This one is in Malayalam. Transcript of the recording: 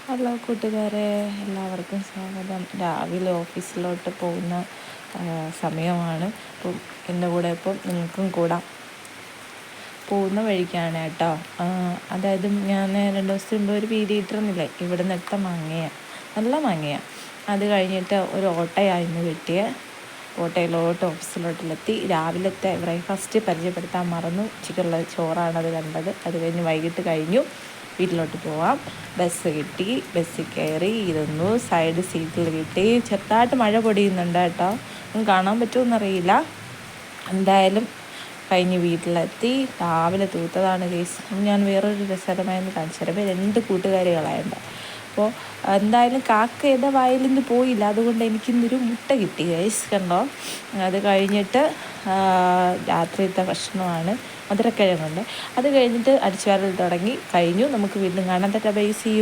ഹലോ കൂട്ടുകാരെ, എല്ലാവർക്കും സ്വാഗതം. രാവിലെ ഓഫീസിലോട്ട് പോകുന്ന സമയമാണ്. അപ്പം എൻ്റെ കൂടെ ഇപ്പം നിങ്ങൾക്കും കൂടാം. പോകുന്ന വഴിക്കാണ് കേട്ടോ. അതായത് ഞാൻ 2 ദിവസത്തിന് മുമ്പ് ഒരു വീഡിയോ ഇട്ടിരുന്നില്ലേ, ഇവിടെ നിന്ന് എടുത്ത മാങ്ങയാണ്, നല്ല മാങ്ങയാണ്. അത് കഴിഞ്ഞിട്ട് ഒരു ഓട്ടോയായിരുന്നു കിട്ടിയ. ഓട്ടോയിലോട്ട് ഓഫീസിലോട്ടിലെത്തി. രാവിലത്തെ ബ്രേക്ക്ഫാസ്റ്റ് പരിചയപ്പെടുത്താൻ മറന്നു. ഉച്ചയ്ക്കുള്ള ചോറാണത് കണ്ടത്. അത് കഴിഞ്ഞ് വൈകിട്ട് കഴിഞ്ഞു. വീട്ടിലോട്ട് പോവാം. ബസ് കിട്ടി, ബസ്സിൽ കയറി ഇരുന്നു. സൈഡ് സീറ്റിൽ കിട്ടി. ചെറുതായിട്ട് മഴ പൊടിയുന്നുണ്ട് കേട്ടോ, ഒന്നും കാണാൻ പറ്റുമെന്നറിയില്ല. എന്തായാലും കഴിഞ്ഞ് വീട്ടിലെത്തി. രാവിലെ തൂത്തതാണ് കേസ്. ഞാൻ വേറൊരു രസകരമായെന്ന് കാണിച്ചു തരാം. 2 കൂട്ടുകാരികളായുണ്ട്. അപ്പോൾ എന്തായാലും കാക്ക ഏതാ വയലിൽ പോയില്ല, അതുകൊണ്ട് എനിക്കിന്നൊരു മുട്ട കിട്ടി ഗൈസ്, കണ്ടോ. അത് കഴിഞ്ഞിട്ട് രാത്രിയത്തെ ഭക്ഷണമാണ്, മധുരക്കിഴങ്ങുണ്ട്. അത് കഴിഞ്ഞിട്ട് അടിച്ചുവാരൽ തുടങ്ങി കഴിഞ്ഞു. നമുക്ക് വീണ്ടും കാണാൻ. Bye, see U.